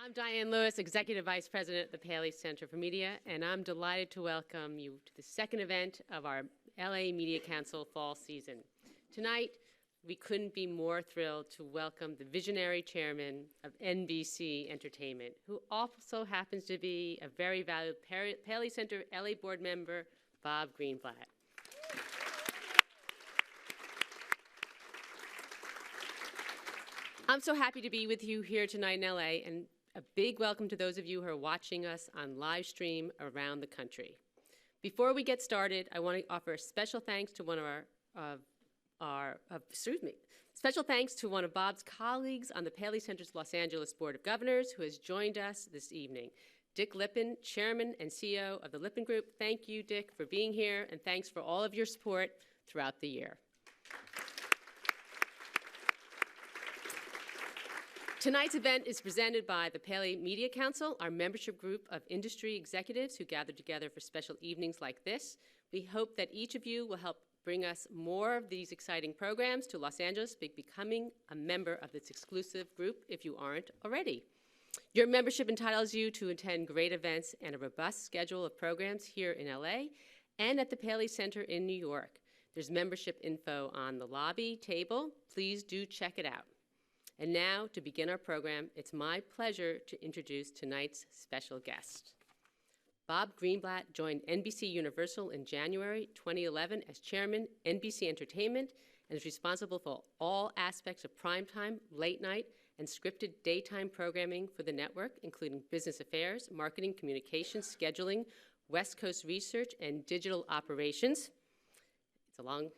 I'm Diane Lewis, Executive Vice President at the Paley Center for Media, and I'm delighted to welcome you to the second event of our LA Media Council fall season. Tonight, we couldn't be more thrilled to welcome the visionary chairman of NBC Entertainment, who also happens to be a very valued Paley Center LA board member, Bob Greenblatt. I'm so happy to be with you here tonight in LA, and a big welcome to those of you who are watching us on live stream around the country. Before we get started, I want to offer a special thanks to one of Bob's colleagues on the Paley Center's Los Angeles Board of Governors who has joined us this evening. Dick Lippin, Chairman and CEO of the Lippin Group. Thank you, Dick, for being here, and thanks for all of your support throughout the year. Tonight's event is presented by the Paley Media Council, our membership group of industry executives who gather together for special evenings like this. We hope that each of you will help bring us more of these exciting programs to Los Angeles by becoming a member of this exclusive group if you aren't already. Your membership entitles you to attend great events and a robust schedule of programs here in LA and at the Paley Center in New York. There's membership info on the lobby table. Please do check it out. And now, to begin our program, it's my pleasure to introduce tonight's special guest. Bob Greenblatt joined NBC Universal in January 2011 as chairman, NBC Entertainment, and is responsible for all aspects of primetime, late night, and scripted daytime programming for the network, including business affairs, marketing, communications, scheduling, West Coast research, and digital operations. It's a long...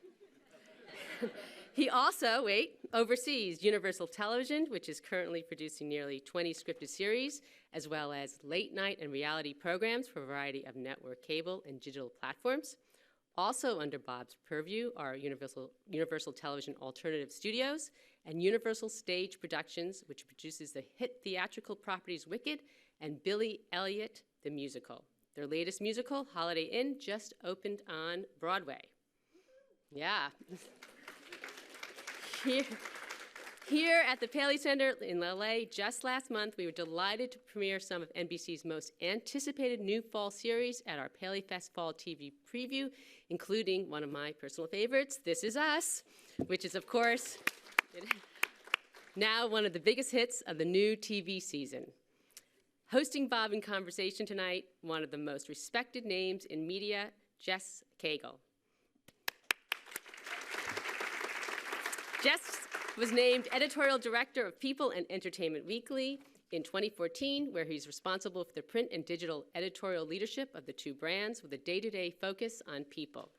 He also, oversees Universal Television, which is currently producing nearly 20 scripted series, as well as late night and reality programs for a variety of network cable and digital platforms. Also under Bob's purview are Universal Television Alternative Studios and Universal Stage Productions, which produces the hit theatrical properties Wicked and Billy Elliot, the musical. Their latest musical, Holiday Inn, just opened on Broadway. Yeah. Here at the Paley Center in LA just last month, we were delighted to premiere some of NBC's most anticipated new fall series at our Paley Fest Fall TV preview, including one of my personal favorites, This Is Us, which is, of course, now one of the biggest hits of the new TV season. Hosting Bob in conversation tonight, one of the most respected names in media, Jess Cagle. Jess was named editorial director of People and Entertainment Weekly in 2014, where he's responsible for the print and digital editorial leadership of the two brands with a day-to-day focus on people.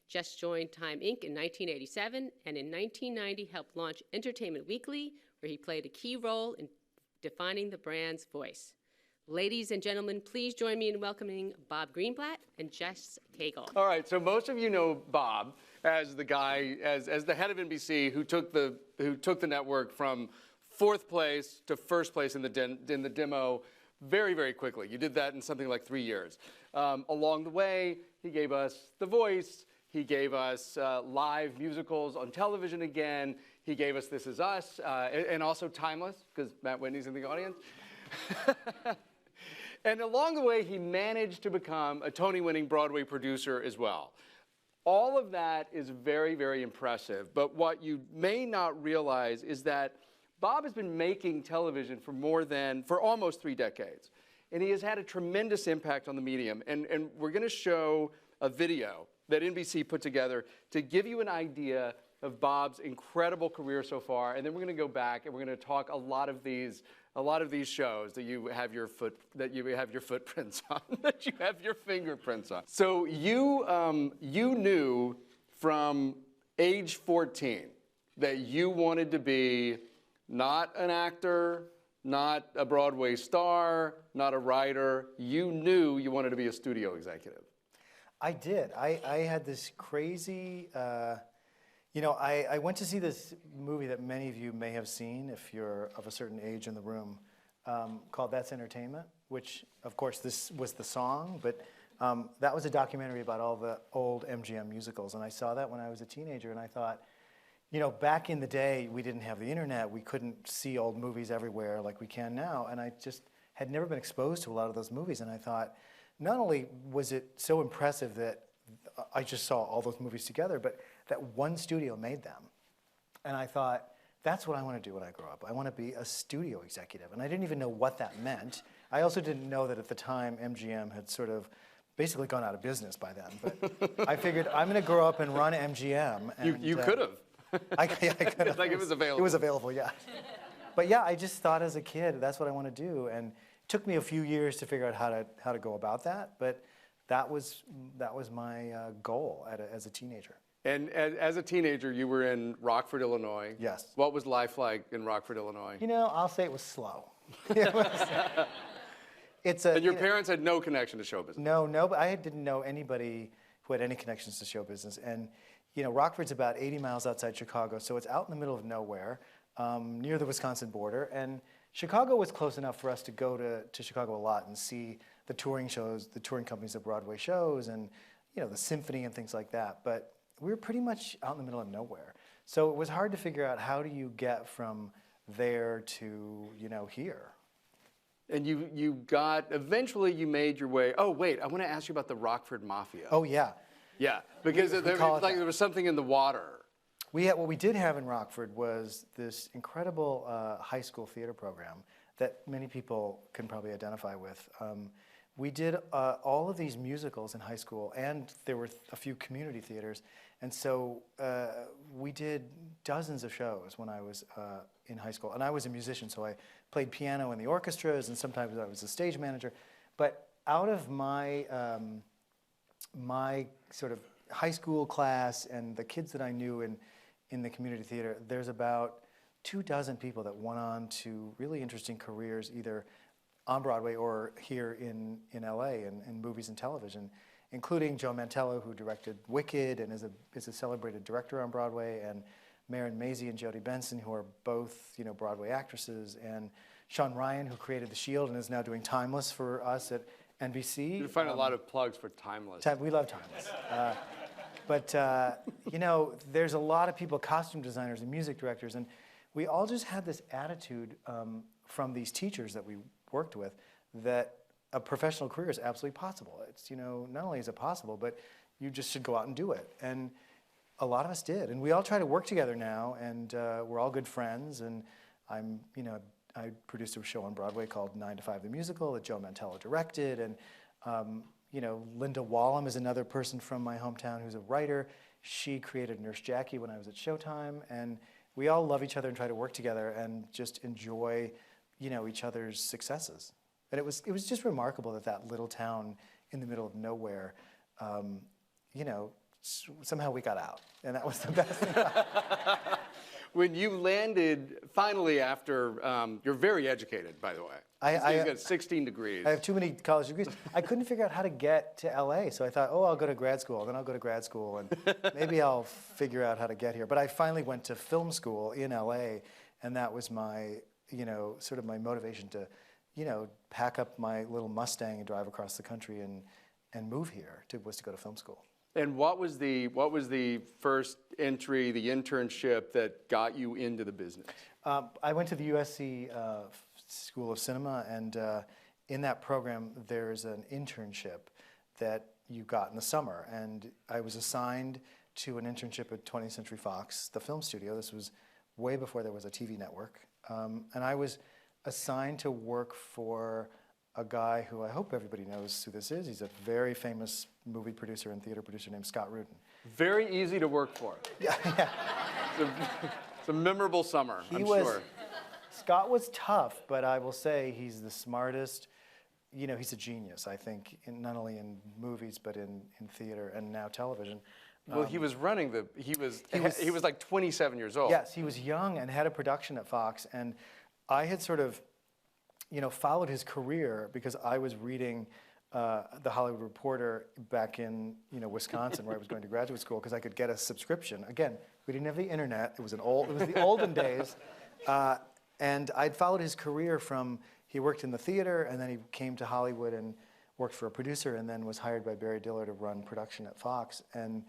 Jess joined Time Inc. in 1987, and in 1990 helped launch Entertainment Weekly, where he played a key role in defining the brand's voice. Ladies and gentlemen, please join me in welcoming Bob Greenblatt and Jess Cagle. All right, so most of you know Bob as the guy, as the head of NBC who took the network from fourth place to first place in the demo very, very quickly. You did that in something like 3 years. Along the way, he gave us The Voice. He gave us live musicals on television again. He gave us This Is Us, and also Timeless, because Matt Whitney's in the audience. And along the way, he managed to become a Tony-winning Broadway producer as well. All of that is very, very impressive. But what you may not realize is that Bob has been making television for almost 3 decades. And he has had a tremendous impact on the medium. And we're going to show a video that NBC put together to give you an idea of Bob's incredible career so far. And then we're going to go back and we're going to talk a lot of these shows that you have your footprints on, that you have your fingerprints on. So you knew from age 14 that you wanted to be not an actor, not a Broadway star, not a writer. You knew you wanted to be a studio executive. I did. I had this crazy, I went to see this movie that many of you may have seen if you're of a certain age in the room, called That's Entertainment, which, of course, this was the song, but that was a documentary about all the old MGM musicals. And I saw that when I was a teenager, and I thought, back in the day, we didn't have the internet. We couldn't see old movies everywhere like we can now. And I just had never been exposed to a lot of those movies, and I thought, not only was it so impressive that I just saw all those movies together, but that one studio made them. And I thought, that's what I want to do when I grow up. I want to be a studio executive. And I didn't even know what that meant. I also didn't know that at the time MGM had sort of basically gone out of business by then. But I figured I'm going to grow up and run MGM. And, you could have. I could have. Like it was available. It was available, yeah. But yeah, I just thought as a kid, that's what I want to do. And it took me a few years to figure out how to go about that. But that was my goal as a teenager. And as a teenager, you were in Rockford, Illinois. Yes. What was life like in Rockford, Illinois? You know, I'll say it was slow. And your parents had no connection to show business? No, but I didn't know anybody who had any connections to show business. And, you know, Rockford's about 80 miles outside Chicago, so it's out in the middle of nowhere, near the Wisconsin border. And Chicago was close enough for us to go to Chicago a lot and see the touring shows, the touring companies of Broadway shows, and, you know, the symphony and things like that. But we were pretty much out in the middle of nowhere. So it was hard to figure out, how do you get from there to, you know, here. And eventually you made your way. Oh, wait, I want to ask you about the Rockford Mafia. Oh, yeah. Yeah, because there was something in the water. What we did have in Rockford was this incredible high school theater program that many people can probably identify with. We did all of these musicals in high school, and there were a few community theaters. And so we did dozens of shows when I was in high school. And I was a musician, so I played piano in the orchestras, and sometimes I was a stage manager. But out of my my sort of high school class and the kids that I knew in the community theater, there's about 24 people that went on to really interesting careers, either on Broadway or here in LA in movies and television, including Joe Mantello, who directed Wicked and is a celebrated director on Broadway, and Maren Maisie and Jodie Benson, who are both, you know, Broadway actresses, and Sean Ryan, who created The Shield and is now doing Timeless for us at NBC. You find a lot of plugs for Timeless. We love Timeless. But you know, there's a lot of people, costume designers and music directors, and we all just had this attitude from these teachers that we worked with, that a professional career is absolutely possible. It's, you know, not only is it possible, but you just should go out and do it. And a lot of us did. And we all try to work together now, and we're all good friends. And I produced a show on Broadway called 9 to 5 the Musical that Joe Mantello directed. And, you know, Linda Wallem is another person from my hometown who's a writer. She created Nurse Jackie when I was at Showtime. And we all love each other and try to work together and just enjoy, you know, each other's successes. And it was just remarkable that little town in the middle of nowhere, you know, somehow we got out, and that was the best thing. When you landed, finally after, you're very educated, by the way. You've got 16 degrees. I have too many college degrees. I couldn't figure out how to get to LA, so I thought, oh, I'll go to grad school, then I'll go to grad school, and maybe I'll figure out how to get here. But I finally went to film school in LA, and that was my, you know, sort of my motivation to, you know, pack up my little Mustang and drive across the country and move here, was to go to film school. And what was the first entry, the internship that got you into the business? I went to the USC School of Cinema, and in that program there's an internship that you got in the summer. And I was assigned to an internship at 20th Century Fox, the film studio. This was way before there was a TV network. And I was assigned to work for a guy who I hope everybody knows who this is. He's a very famous movie producer and theater producer named Scott Rudin. Very easy to work for. Yeah. It's a memorable summer, I'm sure. Scott was tough, but I will say he's the smartest. You know, he's a genius, I think, not only in movies, but in theater and now television. Well, he was like 27 years old. Yes, he was young and had a production at Fox, and I had sort of, you know, followed his career because I was reading The Hollywood Reporter back in, you know, Wisconsin, where I was going to graduate school, because I could get a subscription. Again, we didn't have the internet. It was the olden days, and I'd followed his career from, he worked in the theater, and then he came to Hollywood and worked for a producer, and then was hired by Barry Diller to run production at Fox. And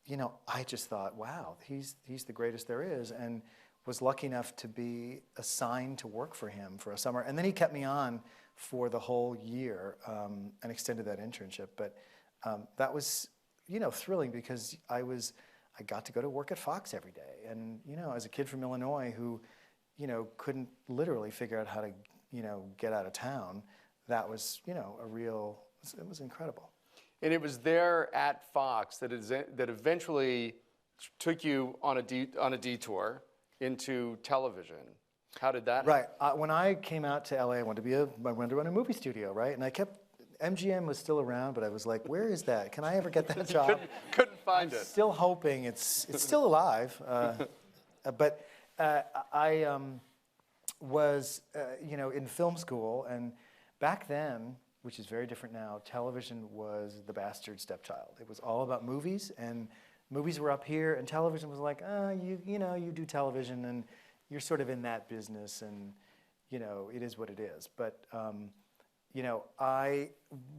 you know, I just thought, wow, he's the greatest there is. And was lucky enough to be assigned to work for him for a summer. And then he kept me on for the whole year and extended that internship. But that was, thrilling because I got to go to work at Fox every day. And, as a kid from Illinois who, couldn't literally figure out how to, get out of town, that was, it was incredible. And it was there at Fox that eventually took you on a detour into television. How did that happen? Right. When I came out to LA, I wanted to run a movie studio, right? And MGM was still around, but I was like, where is that? Can I ever get that job? couldn't find it. Still hoping it's still alive. But I was, in film school, and back then, which is very different now, television was the bastard stepchild. It was all about movies, and movies were up here, and television was like, you do television, and you're sort of in that business, and it is what it is. But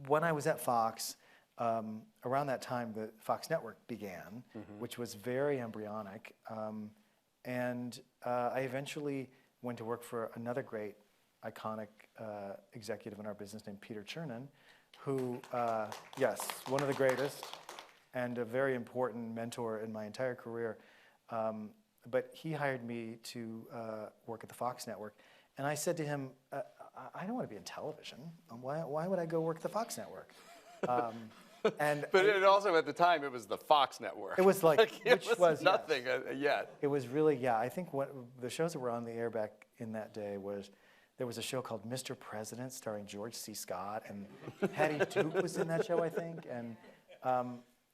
when I was at Fox, around that time, the Fox network began, which was very embryonic, and I eventually went to work for another great, iconic executive in our business named Peter Chernin, who, yes, one of the greatest, and a very important mentor in my entire career. But he hired me to work at the Fox network. And I said to him, I don't want to be in television. Why would I go work at the Fox network? But it also, at the time, it was the Fox network. It was like, it was nothing yet. It was really, I think the shows that were on the air back in that day was, there was a show called Mr. President starring George C. Scott, and Hattie Duke was in that show, I think, and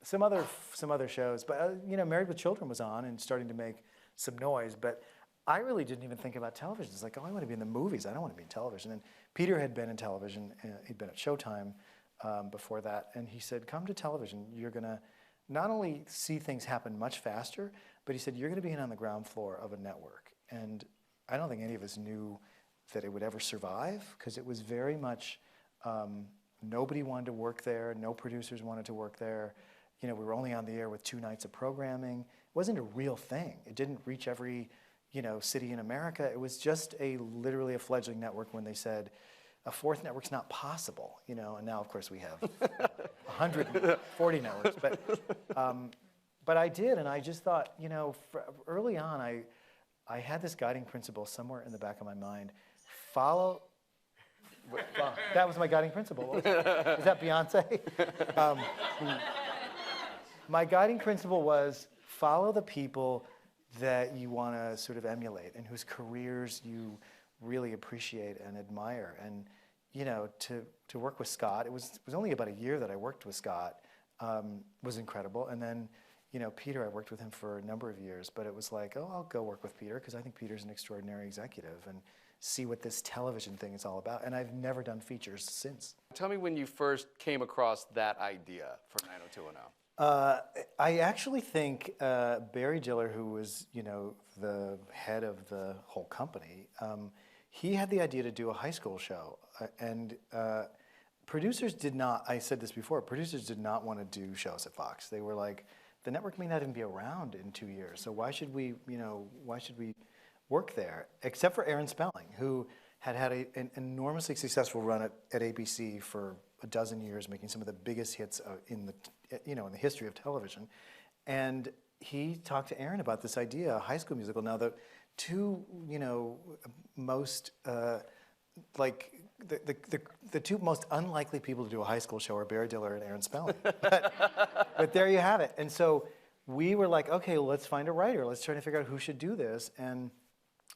some other shows. But Married with Children was on and starting to make some noise. But I really didn't even think about television. It's like, I want to be in the movies. I don't want to be in television. And Peter had been in television. He'd been at Showtime before that, and he said, come to television. You're going to not only see things happen much faster, but he said, you're going to be on the ground floor of a network. And I don't think any of us knew that it would ever survive, because it was very much, nobody wanted to work there, no producers wanted to work there. We were only on the air with 2 nights of programming. It wasn't a real thing. It didn't reach every, city in America. It was just literally a fledgling network when they said, a 4th network's not possible, and now, of course, we have 140 networks. But I did, and I just thought, early on, I had this guiding principle somewhere in the back of my mind. Follow. That was my guiding principle. Is that Beyonce? My guiding principle was follow the people that you want to sort of emulate and whose careers you really appreciate and admire. And to work with Scott, it was only about a year that I worked with Scott, was incredible. And then Peter, I worked with him for a number of years, but it was like, I'll go work with Peter because I think Peter's an extraordinary executive, and see what this television thing is all about. And I've never done features since. Tell me when you first came across that idea for 90210. I actually think Barry Diller, who was, the head of the whole company, he had the idea to do a high school show. And producers did not, I said this before, producers did not want to do shows at Fox. They were like, the network may not even be around in 2 years, so why should we work there? Except for Aaron Spelling, who had an enormously successful run at ABC for a dozen years, making some of the biggest hits in the history of television. And he talked to Aaron about this idea, a High School Musical. Now, the two, most the two most unlikely people to do a high school show are Barry Diller and Aaron Spelling. But there you have it. And so we were like, okay, well, let's find a writer. Let's try to figure out who should do this. And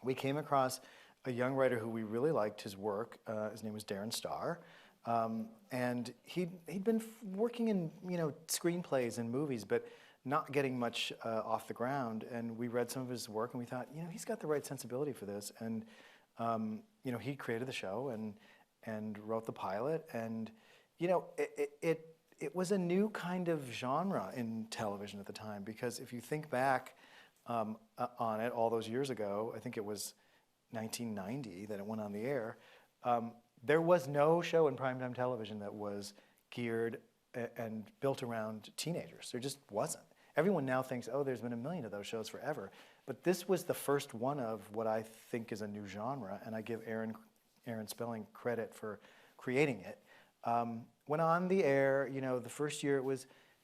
we came across a young writer who we really liked his work. His name was Darren Star. And he'd been working in screenplays and movies, but not getting much off the ground. And we read some of his work, and we thought, he's got the right sensibility for this. And he created the show and wrote the pilot. And it was a new kind of genre in television at the time, because if you think back on it all those years ago, I think it was 1990 that it went on the air. There was no show in primetime television that was geared and built around teenagers. There just wasn't. everyone now thinks, oh, there's been a million of those shows forever. But this was the first one of what I think is a new genre, and I give Aaron Spelling credit for creating it. Went on the air, the first year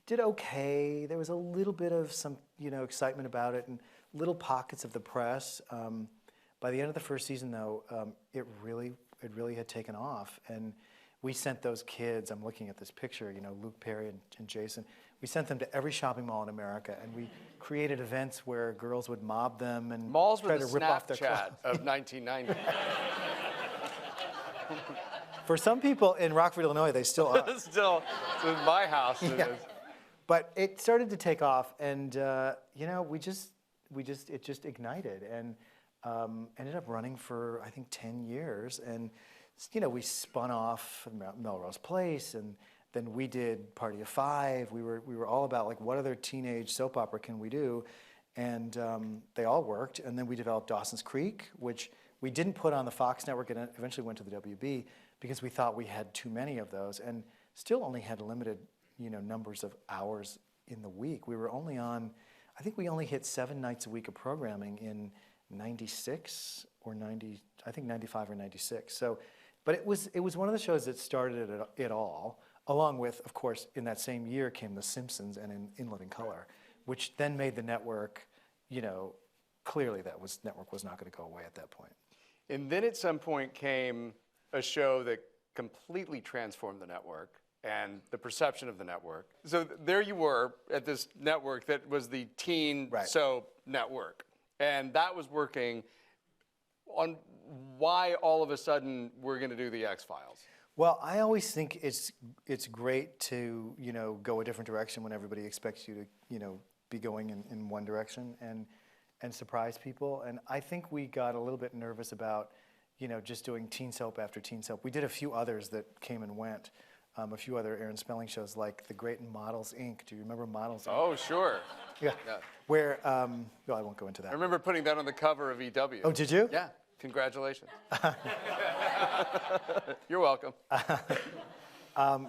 did okay. There was a little bit of some, excitement about it and little pockets of the press. By the end of the first season, though, it really had taken off. And we sent those kids, I'm looking at this picture, Luke Perry and Jason, we sent them to every shopping mall in America, and we created events where girls would mob them and Malls try were to the rip off their Snapchat clothes. of 1990. For some people in Rockford, Illinois, they still are. Still, in my house it is. But it started to take off, and it just ignited, and ended up running for I think 10 years, and we spun off Melrose Place, and then we did Party of Five. We were all about like what other teenage soap opera can we do, and they all worked. And then we developed Dawson's Creek, which we didn't put on the Fox network, and it eventually went to the WB because we thought we had too many of those, and still only had limited numbers of hours in the week. We were only on, I think we only hit 7 nights a week of programming in 96 or 90, I think 95 or 96. So, but it was one of the shows that started it all, along with, of course, in that same year came The Simpsons and In Living Color, which then made the network, clearly network was not going to go away at that point. And then at some point came a show that completely transformed the network and the perception of the network. So there you were at this network that was the teen soap network. And that was working on why all of a sudden we're going to do the X-Files. Well, I always think it's great to, go a different direction when everybody expects you to, be going in one direction and surprise people. And I think we got a little bit nervous about, just doing teen soap after teen soap. We did a few others that came and went. A few other Aaron Spelling shows like The Great Models, Inc. Do you remember Models, Inc.? Oh, sure. Yeah. Where, well, I won't go into that. I remember putting that on the cover of EW. Oh, did you? Yeah. Congratulations. You're welcome.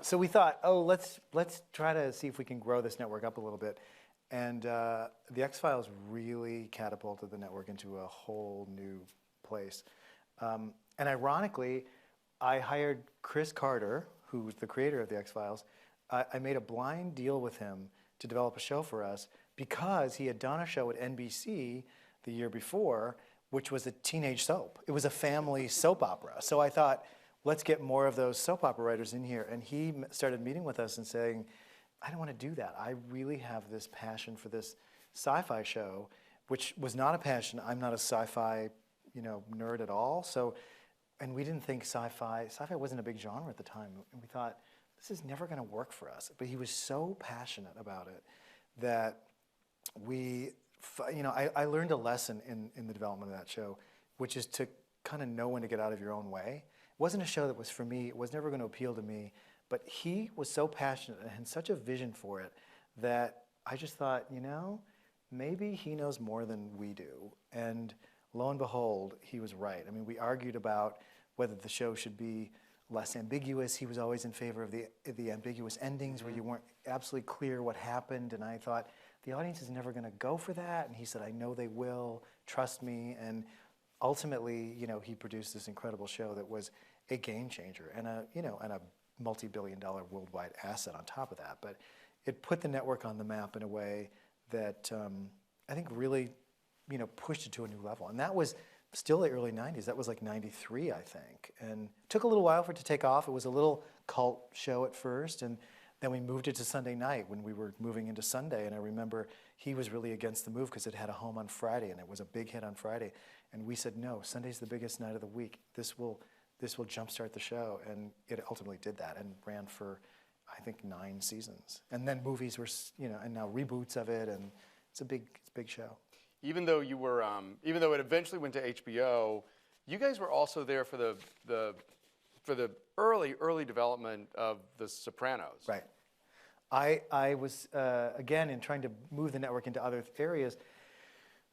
So we thought, let's try to see if we can grow this network up a little bit. And the X-Files really catapulted the network into a whole new place. And ironically, I hired Chris Carter, who was the creator of the X-Files. I made a blind deal with him to develop a show for us because he had done a show at NBC the year before, which was a teenage soap. It was a family soap opera. So I thought, let's get more of those soap opera writers in here. And he started meeting with us and saying, I don't want to do that. I really have this passion for this sci-fi show, which was not a passion. I'm not a sci-fi, nerd at all. So, and we didn't think sci-fi wasn't a big genre at the time. And we thought, this is never going to work for us. But he was so passionate about it that I learned a lesson in the development of that show, which is to kind of know when to get out of your own way. It wasn't a show that was for me. It was never going to appeal to me. But he was so passionate and had such a vision for it that I just thought, maybe he knows more than we do. And lo and behold, he was right. I mean, we argued about whether the show should be less ambiguous. He was always in favor of the ambiguous endings where you weren't absolutely clear what happened. And I thought, the audience is never going to go for that. And he said, I know they will. Trust me. And ultimately, he produced this incredible show that was a game changer and a multi-billion-dollar worldwide asset on top of that. But it put the network on the map in a way that I think really, pushed it to a new level. And that was still the early 90s. That was like 93, I think. And it took a little while for it to take off. It was a little cult show at first, and then we moved it to Sunday night when we were moving into Sunday. And I remember he was really against the move because it had a home on Friday, and it was a big hit on Friday. And we said, no, Sunday's the biggest night of the week. This will jumpstart the show. And it ultimately did that and ran for, I think, 9 seasons. And then movies were, and now reboots of it, and it's a big show. Even though you were, even though it eventually went to HBO, you guys were also there for the early development of The Sopranos. Right. I was again in trying to move the network into other areas.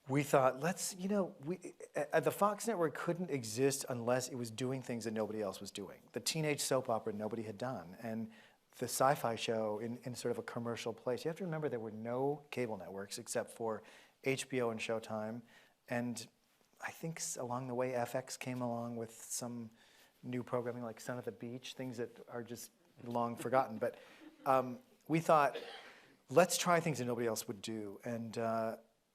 We thought, the Fox network couldn't exist unless it was doing things that nobody else was doing. The teenage soap opera nobody had done, and the sci-fi show in sort of a commercial place. You have to remember there were no cable networks except for HBO and Showtime, and I think along the way FX came along with some new programming like Sun at the Beach, things that are just long forgotten. But we thought, let's try things that nobody else would do. And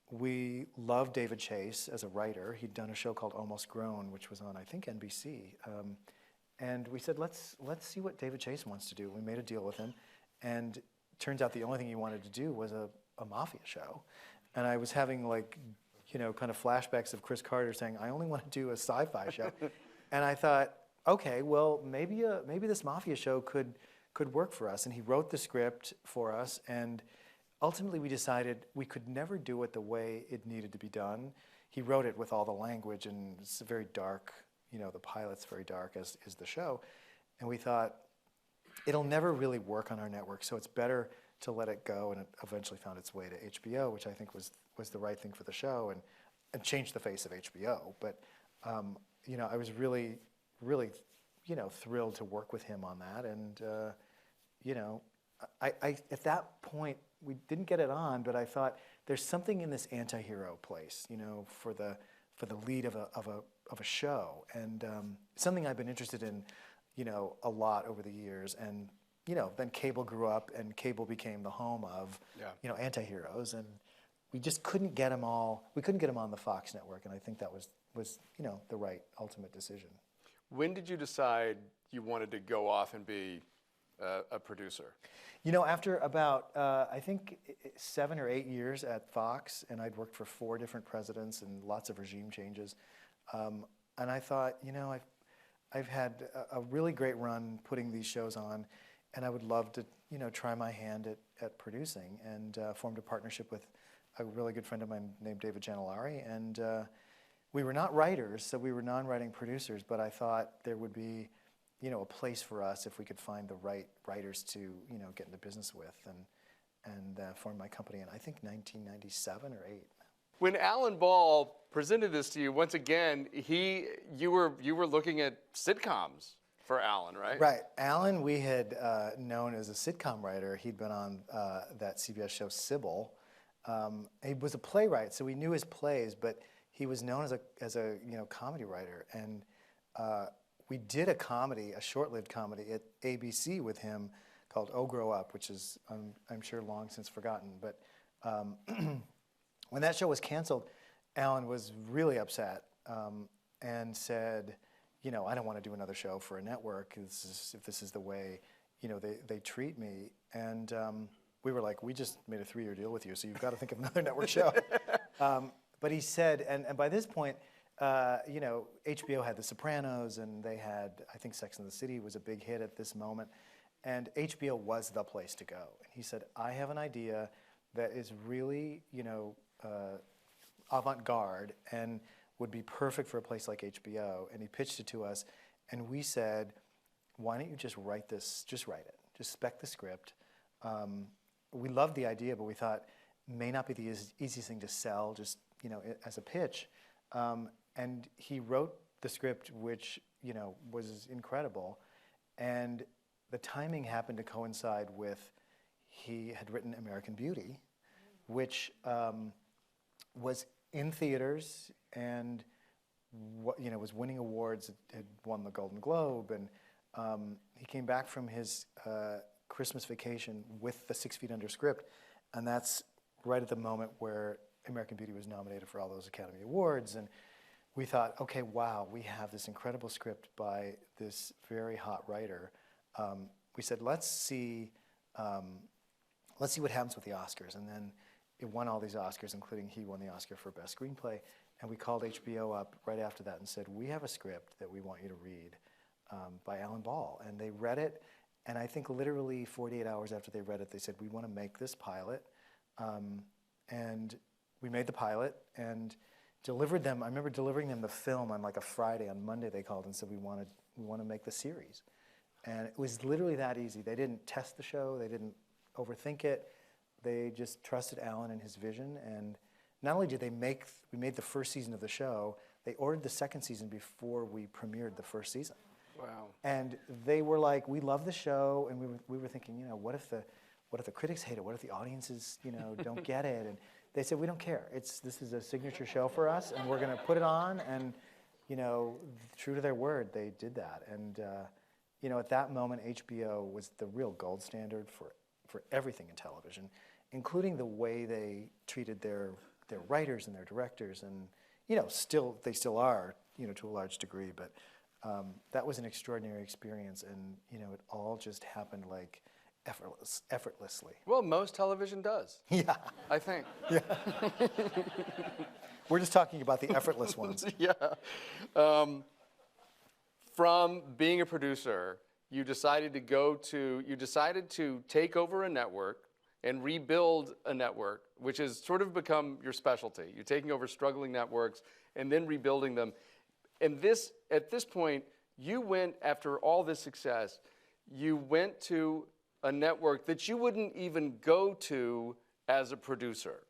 we loved David Chase as a writer. He'd done a show called Almost Grown, which was on, I think, NBC. And we said, let's see what David Chase wants to do. We made a deal with him. And it turns out the only thing he wanted to do was a mafia show. And I was having like, kind of flashbacks of Chris Carter saying, I only want to do a sci-fi show. And I thought, okay, well, maybe this mafia show could work for us. And he wrote the script for us, and ultimately we decided we could never do it the way it needed to be done. He wrote it with all the language, and it's very dark, the pilot's very dark, as is the show. And we thought, it'll never really work on our network, so it's better to let it go, and it eventually found its way to HBO, which I think was the right thing for the show, and changed the face of HBO. But, I was really, really, thrilled to work with him on that. And, I at that point, we didn't get it on, but I thought there's something in this anti-hero place, for the lead of a show, and something I've been interested in, a lot over the years. And then cable grew up, and cable became the home of anti-heroes, and we just couldn't get them all. We couldn't get them on the Fox network, and I think that was the right ultimate decision. When did you decide you wanted to go off and be a producer? After about, I think, 7 or 8 years at Fox, and I'd worked for 4 different presidents and lots of regime changes, and I thought, I've had a really great run putting these shows on, and I would love to, try my hand at producing, and formed a partnership with a really good friend of mine named David Janellari, and we were not writers, so we were non-writing producers, but I thought there would be, a place for us if we could find the right writers to, get into business with, and form my company in, I think, 1997 or 8. When Alan Ball presented this to you, once again, you were looking at sitcoms for Alan, right? Right. Alan, we had known as a sitcom writer. He'd been on that CBS show Sybil. He was a playwright, so we knew his plays, but he was known as a comedy writer. And we did a comedy, a short-lived comedy at ABC with him called Oh Grow Up, which is, I'm sure, long since forgotten. But when that show was canceled, Alan was really upset and said, I don't want to do another show for a network if this is the way, they treat me. And we were like, we just made a 3-year deal with you, so you've got to think of another network show. But he said, and by this point, HBO had The Sopranos, and they had, I think, Sex and the City was a big hit at this moment, and HBO was the place to go. And he said, I have an idea that is really, avant-garde and would be perfect for a place like HBO. And he pitched it to us, and we said, why don't you just write this, just write it, just spec the script. We loved the idea, but we thought it may not be the easiest thing to sell, just, as a pitch. And he wrote the script, which, was incredible. And the timing happened to coincide with, he had written American Beauty, which was in theaters and was winning awards. It had won the Golden Globe, and he came back from his Christmas vacation with the 6 Feet Under script, and that's right at the moment where American Beauty was nominated for all those Academy Awards. And we thought, okay, wow, we have this incredible script by this very hot writer. We said, let's see what happens with the Oscars. And then it won all these Oscars, including he won the Oscar for Best Screenplay. And we called HBO up right after that and said, we have a script that we want you to read by Alan Ball. And they read it, and I think literally 48 hours after they read it, they said, we want to make this pilot. And we made the pilot and delivered them. I remember delivering them the film on like a Friday. On Monday they called and said, we want to make the series. And it was literally that easy. They didn't test the show. They didn't overthink it. They just trusted Alan and his vision. And not only did we made the first season of the show, they ordered the second season before we premiered the first season. Wow. And they were like, we love the show, and we were thinking, you know, what if the critics hate it? What if the audiences, you know, don't get it? And they said, we don't care. This is a signature show for us, and we're going to put it on. And, you know, true to their word, they did that. And, you know, at that moment, HBO was the real gold standard for everything in television, including the way they treated their writers and their directors. And, you know, they still are, you know, to a large degree. But that was an extraordinary experience. And, you know, it all just happened like effortlessly. Well, most television does. Yeah. I think. Yeah. We're just talking about the effortless ones. Yeah. From being a producer, you decided to take over a network and rebuild a network, which has sort of become your specialty. You're taking over struggling networks and then rebuilding them. And at this point, you went, after all this success, you went to a network that you wouldn't even go to as a producer.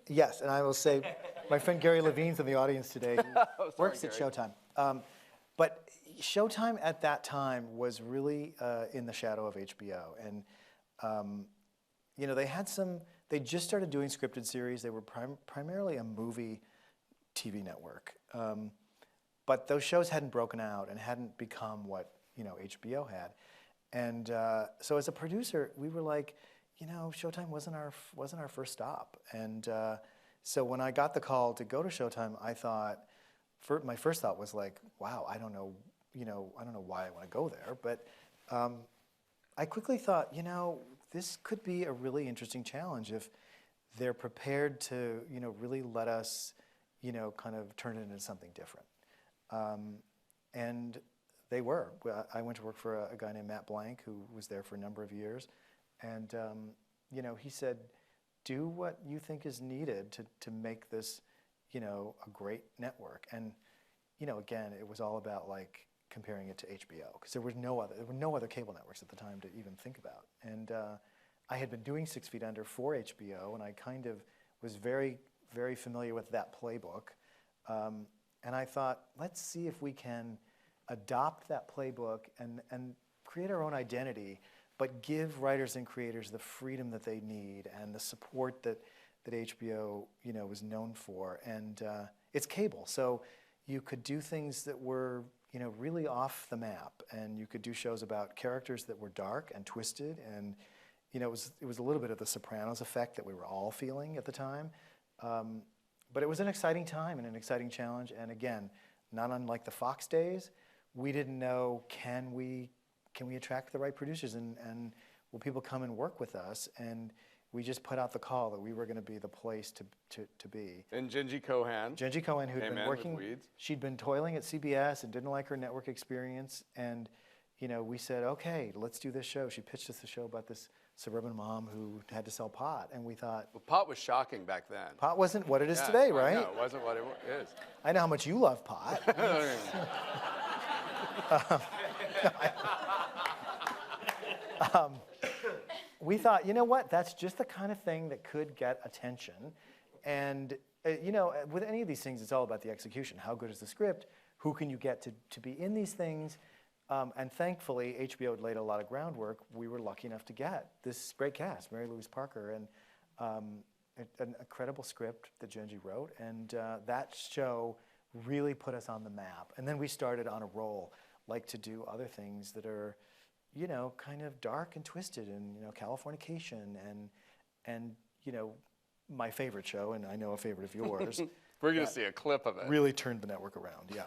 Yes, and I will say, my friend Gary Levine's in the audience today. He works at Showtime. But Showtime at that time was really in the shadow of HBO. And, you know, they just started doing scripted series. They were primarily a movie TV network. But those shows hadn't broken out and hadn't become what, you know, HBO had. And so as a producer, we were like, you know, Showtime wasn't our first stop. And so when I got the call to go to Showtime, I thought, my first thought was like, wow, I don't know why I want to go there. But I quickly thought, you know, this could be a really interesting challenge if they're prepared to, you know, really let us, you know, kind of turn it into something different. And they were. I went to work for a guy named Matt Blank, who was there for a number of years. And, you know, he said, do what you think is needed to make this, you know, a great network. And, you know, again, it was all about, like, comparing it to HBO, because there were no other cable networks at the time to even think about. And I had been doing 6 Feet Under for HBO, and I kind of was very, very familiar with that playbook. And I thought, let's see if we can adopt that playbook and create our own identity, but give writers and creators the freedom that they need and the support that HBO, you know, was known for. And it's cable, so you could do things that were, you know, really off the map, and you could do shows about characters that were dark and twisted, and, you know, it was a little bit of the Sopranos effect that we were all feeling at the time. But it was an exciting time and an exciting challenge, and again, not unlike the Fox days, we didn't know, can we attract the right producers, and will people come and work with us? And we just put out the call that we were going to be the place to be. And Jenji Kohan. Jenji Kohan, who'd been working, with Weeds. She'd been toiling at CBS and didn't like her network experience. And, you know, we said, okay, let's do this show. She pitched us the show about this suburban mom who had to sell pot. And we thought, Well, pot was shocking back then. pot wasn't what it is today, right? No, it wasn't what it is. I know how much you love pot. We thought, you know what, that's just the kind of thing that could get attention. And, you know, with any of these things, it's all about the execution. How good is the script? Who can you get to be in these things? And thankfully, HBO had laid a lot of groundwork. We were lucky enough to get this great cast, Mary Louise Parker, and an incredible script that Jenji wrote. And that show really put us on the map. And then we started on a roll, like to do other things that are, you know, kind of dark and twisted, and, you know, Californication, and you know, my favorite show, and I know a favorite of yours. We're going to see a clip of it. Really turned the network around, yeah.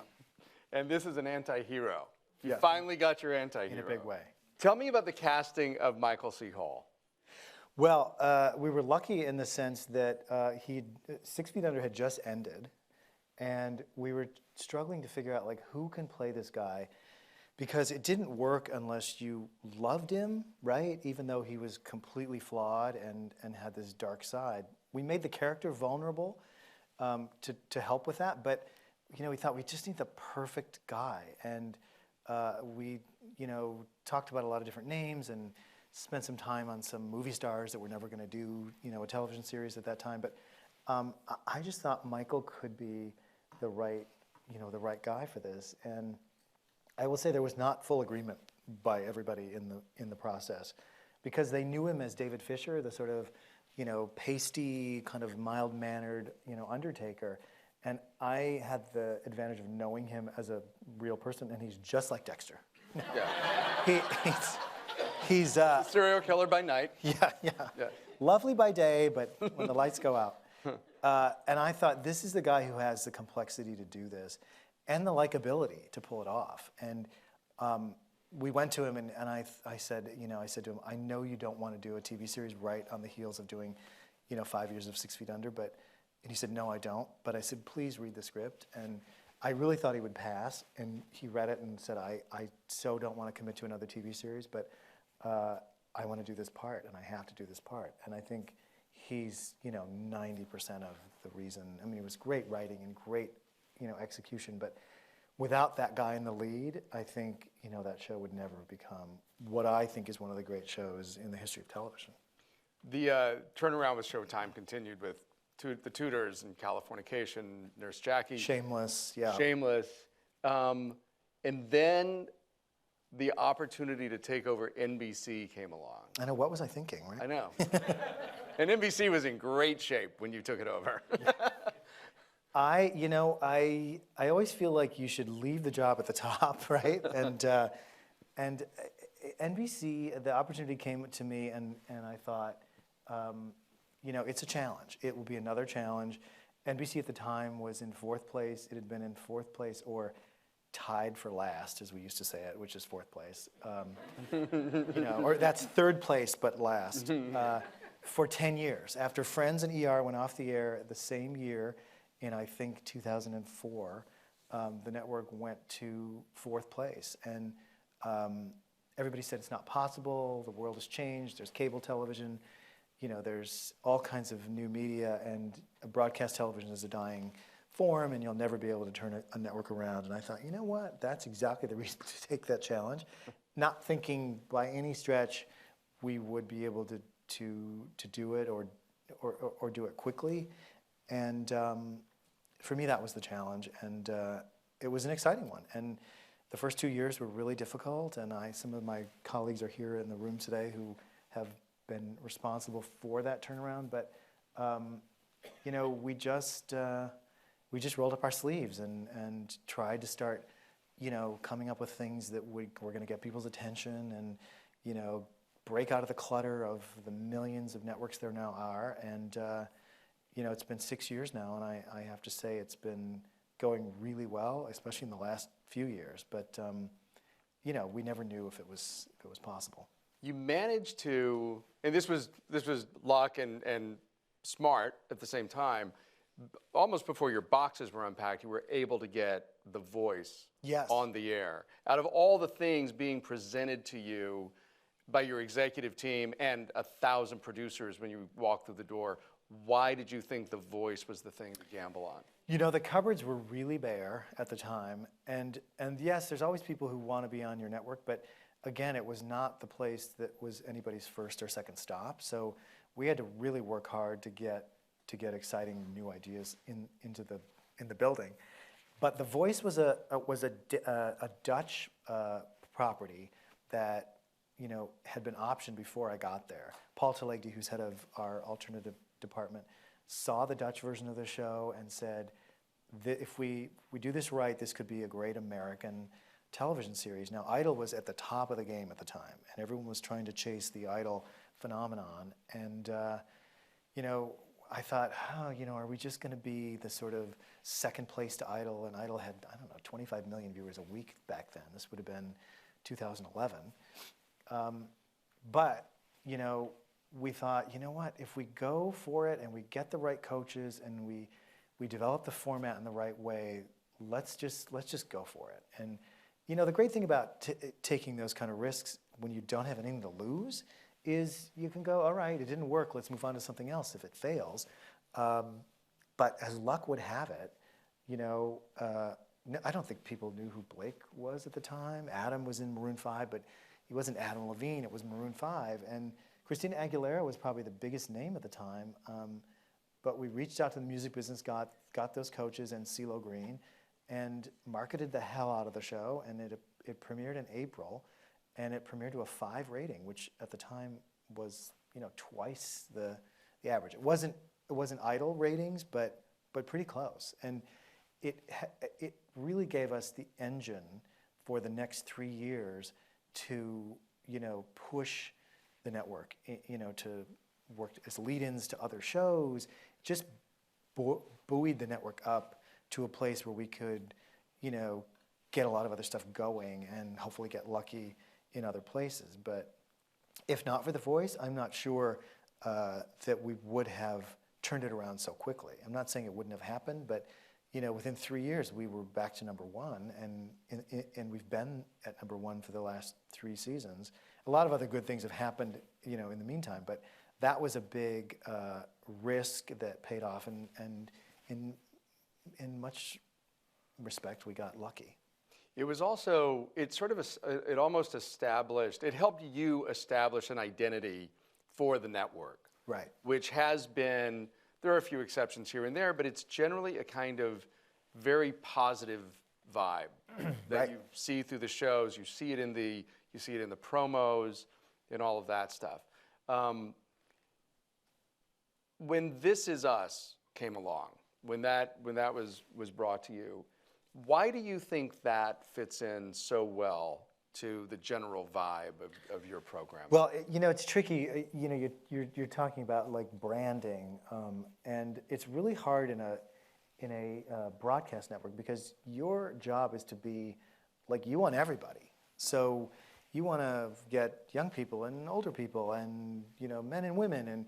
And this is an anti-hero. You Yeah. finally got your anti-hero. In a big way. Tell me about the casting of Michael C. Hall. Well, we were lucky in the sense that 6 Feet Under had just ended, and we were struggling to figure out, like, who can play this guy, because it didn't work unless you loved him, right? Even though he was completely flawed and had this dark side. We made the character vulnerable to help with that, but, you know, we thought we just need the perfect guy. And we, you know, talked about a lot of different names and spent some time on some movie stars that were never going to do, you know, a television series at that time. But I just thought Michael could be the right guy for this. And I will say there was not full agreement by everybody in the process, because they knew him as David Fisher, the sort of, pasty, kind of mild-mannered, undertaker. And I had the advantage of knowing him as a real person, and he's just like Dexter. Yeah. He's serial killer by night. Yeah. Lovely by day, but when the lights go out. And I thought, this is the guy who has the complexity to do this and the likability to pull it off. And we went to him, and I said to him, I know you don't want to do a TV series right on the heels of doing, 5 years of 6 Feet Under, and he said, no, I don't. But I said, please read the script. And I really thought he would pass, and he read it and said, I so don't want to commit to another TV series, but I want to do this part, and I have to do this part. And I think he's, 90% of the reason. I mean, it was great writing and great, execution, but without that guy in the lead, I think, that show would never become what I think is one of the great shows in the history of television. The turnaround with Showtime continued with The Tudors and Californication, Nurse Jackie. Shameless, yeah. Shameless. And then the opportunity to take over NBC came along. I know, what was I thinking, right? I know. And NBC was in great shape when you took it over. I always feel like you should leave the job at the top, right? And NBC, the opportunity came to me, and I thought, it's a challenge. It will be another challenge. NBC at the time was in 4th place. It had been in 4th place or tied for last, as we used to say it, which is 4th place. Or that's 3rd place but last for 10 years. After Friends and ER went off the air the same year, in I think 2004, the network went to 4th place, and everybody said it's not possible. The world has changed. There's cable television. There's all kinds of new media, and broadcast television is a dying form, and you'll never be able to turn a network around. And I thought, you know what? That's exactly the reason to take that challenge. Not thinking by any stretch we would be able to do it or do it quickly. And for me, that was the challenge, and it was an exciting one. And the first 2 years were really difficult, and some of my colleagues are here in the room today who have been responsible for that turnaround. But we just rolled up our sleeves and tried to start, coming up with things that were going to get people's attention, and break out of the clutter of the millions of networks there now are. And it's been 6 years now, and I have to say it's been going really well, especially in the last few years. But we never knew if it was possible. You managed to, and this was luck and smart at the same time. Almost before your boxes were unpacked, you were able to get The Voice on the air. Out of all the things being presented to you by your executive team and 1,000 producers when you walked through the door, why did you think The Voice was the thing to gamble on? The cupboards were really bare at the time, and yes, there's always people who want to be on your network, but again, it was not the place that was anybody's first or second stop. So we had to really work hard to get exciting new ideas in the building. But The Voice was a Dutch property that had been optioned before I got there. Paul Telegdi, who's head of our alternative department, saw the Dutch version of the show and said, if we do this right, this could be a great American television series. Now, Idol was at the top of the game at the time, and everyone was trying to chase the Idol phenomenon. And, I thought, are we just going to be the sort of second place to Idol? And Idol had, 25 million viewers a week back then. This would have been 2011. But, we thought, what, if we go for it and we get the right coaches and we develop the format in the right way, let's just go for it. And, the great thing about taking those kind of risks when you don't have anything to lose is you can go, all right, it didn't work, let's move on to something else if it fails. But as luck would have it, I don't think people knew who Blake was at the time. Adam was in Maroon 5, but he wasn't Adam Levine, it was Maroon 5. And Christina Aguilera was probably the biggest name at the time. But we reached out to the music business, got those coaches and CeeLo Green, and marketed the hell out of the show, and it premiered in April, and it premiered to a 5 rating, which at the time was, twice the average. It wasn't Idol ratings, but pretty close. And it really gave us the engine for the next 3 years to, push the network, to work as lead-ins to other shows, just buoyed the network up to a place where we could, get a lot of other stuff going and hopefully get lucky in other places. But if not for The Voice, I'm not sure that we would have turned it around so quickly. I'm not saying it wouldn't have happened, but within 3 years we were back to #1, and we've been at #1 for the last 3 seasons. A lot of other good things have happened, in the meantime, but that was a big risk that paid off, and in much respect, we got lucky. It was also, it almost established, it helped you establish an identity for the network. Right. Which has been, there are a few exceptions here and there, but it's generally a kind of very positive vibe that Right. you see through the shows. You see it in the promos and all of that stuff. When This Is Us came along, when that was brought to you, why do you think that fits in so well to the general vibe of your program? Well, it's tricky. You're talking about like branding, and it's really hard in a broadcast network because your job is to be like, you want everybody. So you want to get young people and older people and men and women, and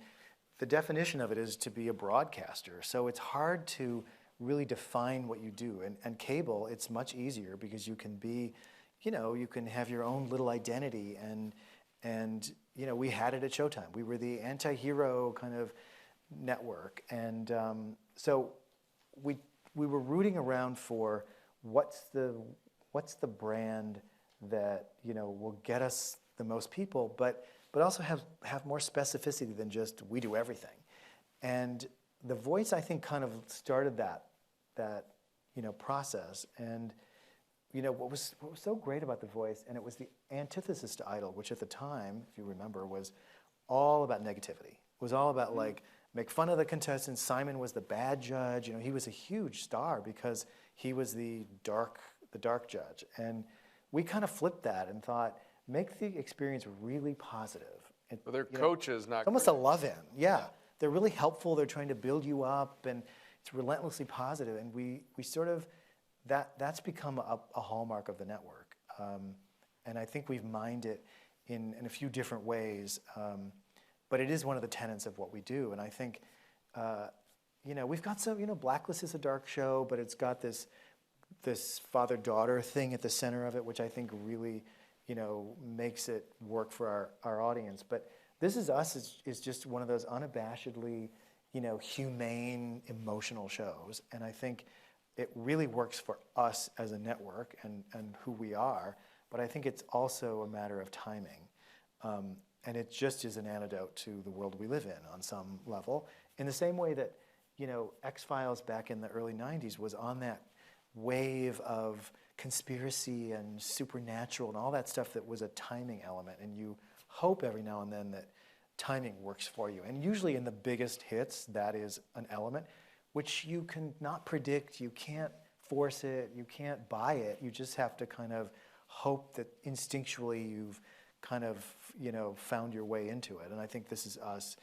the definition of it is to be a broadcaster. So it's hard to really define what you do. And cable, it's much easier because you can be, you can have your own little identity, and we had it at Showtime. We were the anti-hero kind of network, and so we were rooting around for what's the brand that will get us the most people, but also have more specificity than just we do everything. And The Voice, I think, kind of started that process. And what was so great about The Voice, and it was the antithesis to Idol, which at the time, if you remember, was all about negativity. It was all about like make fun of the contestants. Simon was the bad judge. He was a huge star because he was the dark judge. And we kind of flipped that and thought, make the experience really positive. Well, they're coaches, not almost a love-in. Yeah, they're really helpful. They're trying to build you up, and it's relentlessly positive. And we sort of that's become a hallmark of the network. And I think we've mined it in a few different ways. But it is one of the tenets of what we do. And I think, we've got some, Blacklist is a dark show, but it's got this father-daughter thing at the center of it, which I think really, makes it work for our audience. But This Is Us is just one of those unabashedly, humane, emotional shows. And I think it really works for us as a network and who we are. But I think it's also a matter of timing. And it just is an antidote to the world we live in on some level. In the same way that, X-Files back in the early 90s was on that wave of conspiracy and supernatural and all that stuff that was a timing element. And you hope every now and then that timing works for you. And usually in the biggest hits, that is an element, which you can not predict. You can't force it. You can't buy it. You just have to kind of hope that instinctually you've kind of, found your way into it. And I think This Is Us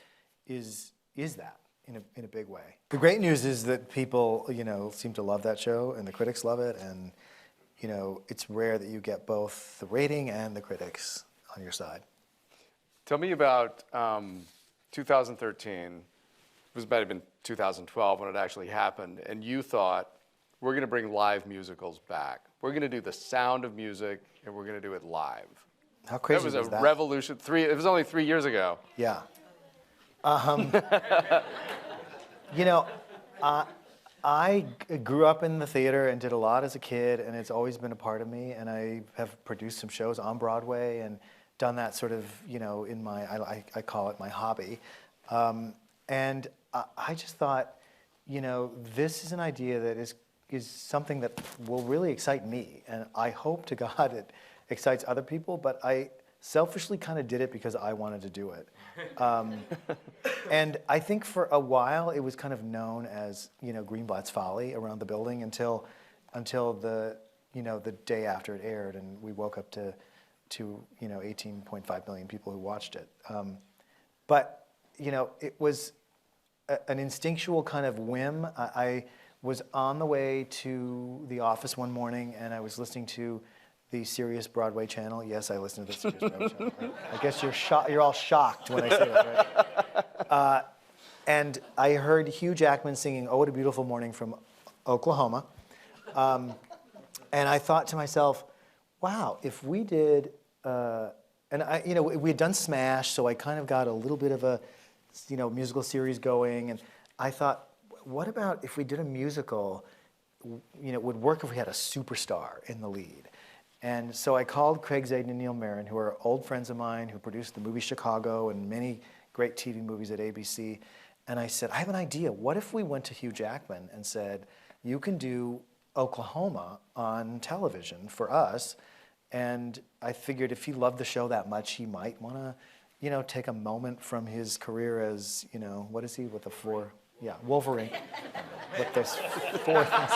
is that in a big way. The great news is that people, seem to love that show, and the critics love it, and, it's rare that you get both the rating and the critics on your side. Tell me about 2013. It might have been 2012 when it actually happened, and you thought, we're going to bring live musicals back. We're going to do The Sound of Music, and we're going to do it live. How crazy was that? That was a revolution. It was only 3 years ago. Yeah. I grew up in the theater and did a lot as a kid, and it's always been a part of me. And I have produced some shows on Broadway and done that sort of, in my, I call it my hobby. And I just thought, this is an idea that is something that will really excite me, and I hope to God it excites other people, but I selfishly kind of did it because I wanted to do it. And I think for a while it was kind of known as, Greenblatt's Folly around the building until the, the day after it aired, and we woke up to 18.5 million people who watched it. But, it was an instinctual kind of whim. I was on the way to the office one morning, and I was listening to the Sirius Broadway channel. Yes, I listen to the Sirius Broadway channel. Right? I guess you're all shocked when I say it, right? And I heard Hugh Jackman singing "Oh What a Beautiful Morning" from Oklahoma, and I thought to myself, "Wow, if we did," and we had done Smash, so I kind of got a little bit of a, musical series going, and I thought, what about if we did a musical? It would work if we had a superstar in the lead. And so I called Craig Zadan and Neil Marin, who are old friends of mine, who produced the movie Chicago and many great TV movies at ABC. And I said, I have an idea. What if we went to Hugh Jackman and said, you can do Oklahoma on television for us? And I figured if he loved the show that much, he might want to, take a moment from his career as, what is he with the four? Yeah, Wolverine. With this four things.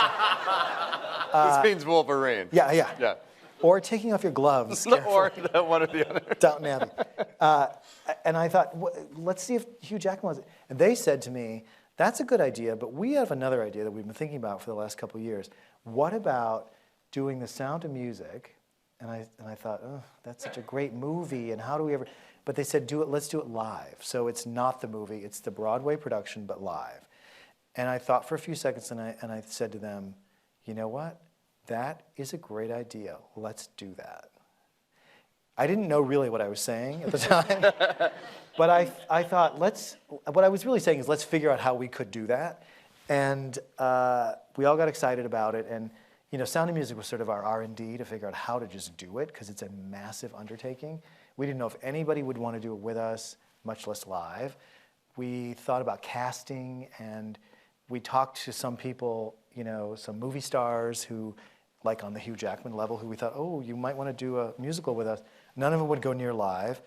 This means Wolverine. Yeah. Yeah. Or taking off your gloves. Or one or the other. Downton Abbey. And I thought, let's see if Hugh Jackman was. And they said to me, that's a good idea, but we have another idea that we've been thinking about for the last couple of years. What about doing The Sound of Music? And I thought, oh, that's such a great movie, and how do we ever? But they said, let's do it live. So it's not the movie, it's the Broadway production, but live. And I thought for a few seconds, and I said to them, you know what? That is a great idea. Let's do that. I didn't know really what I was saying at the time, but I thought, what I was really saying is let's figure out how we could do that. And we all got excited about it. And Sound of Music was sort of our R&D to figure out how to just do it, because it's a massive undertaking. We didn't know if anybody would want to do it with us, much less live. We thought about casting, and we talked to some people, some movie stars who, like on the Hugh Jackman level, who we thought, oh, you might want to do a musical with us. None of them would go near live.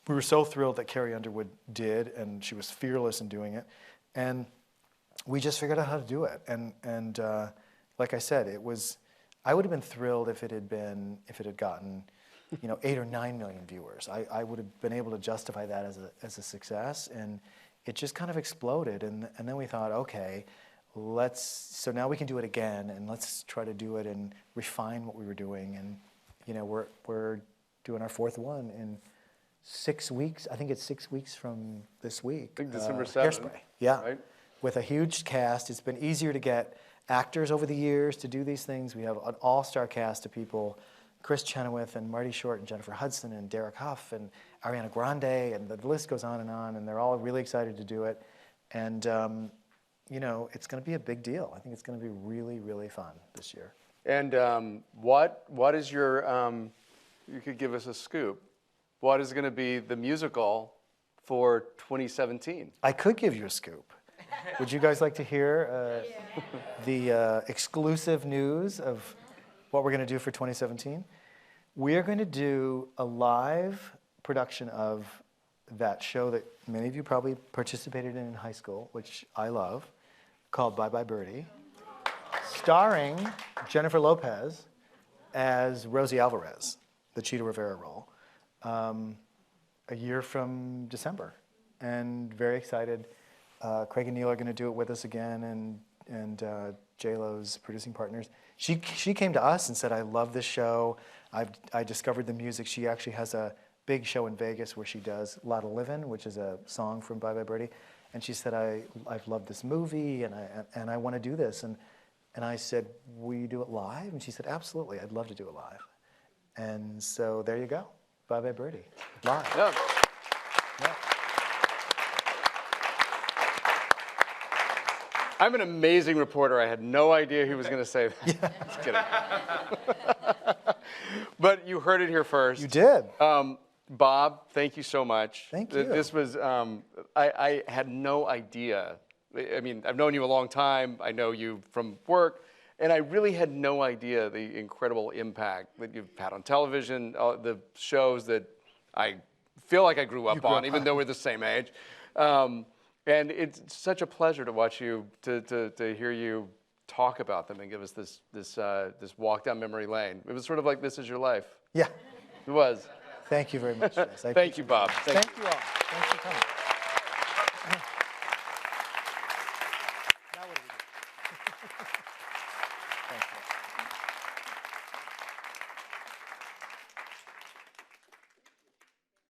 We were so thrilled that Carrie Underwood did, and she was fearless in doing it. And we just figured out how to do it. And like I said, I would have been thrilled if it had gotten 8 or 9 million viewers. I would have been able to justify that as a success, and it just kind of exploded. And then we thought, okay, so now we can do it again, and let's try to do it and refine what we were doing. And we're doing our 4th one in 6 weeks. I think it's 6 weeks from this week. I think December 7th. Hairspray, yeah, right? With a huge cast. It's been easier to get actors over the years to do these things. We have an all-star cast of people. Chris Chenoweth and Marty Short and Jennifer Hudson and Derek Hough and Ariana Grande, and the list goes on, and they're all really excited to do it. And, it's going to be a big deal. I think it's going to be really, really fun this year. And what is your, you could give us a scoop, what is going to be the musical for 2017? I could give you a scoop. Would you guys like to hear the exclusive news of what we're going to do for 2017? We are going to do a live production of that show that many of you probably participated in high school, which I love, called Bye Bye Birdie, starring Jennifer Lopez as Rosie Alvarez, the Cheetah Rivera role, a year from December. And very excited. Craig and Neil are going to do it with us again, and J-Lo's producing partners. She came to us and said, I love this show. I discovered the music. She actually has a big show in Vegas where she does Lotta Livin', which is a song from Bye Bye Birdie. And she said, I've loved this movie, and I want to do this. And I said, will you do it live? And she said, absolutely, I'd love to do it live. And so there you go, Bye Bye Birdie, live. Yeah. Yeah. I'm an amazing reporter. I had no idea he was going to say that. Yeah. Just kidding. But you heard it here first. You did. Bob, thank you so much. Thank you. This was, I had no idea. I mean, I've known you a long time. I know you from work. And I really had no idea the incredible impact that you've had on television, the shows that I feel like I grew up on, even though we're the same age. And it's such a pleasure to watch you, to hear you talk about them and give us this walk down memory lane. It was sort of like This Is Your Life. Yeah. It was. Thank you very much, Jess. Thank you, Bob. Thank you all. Thanks for coming. Now what do we do? Thank you.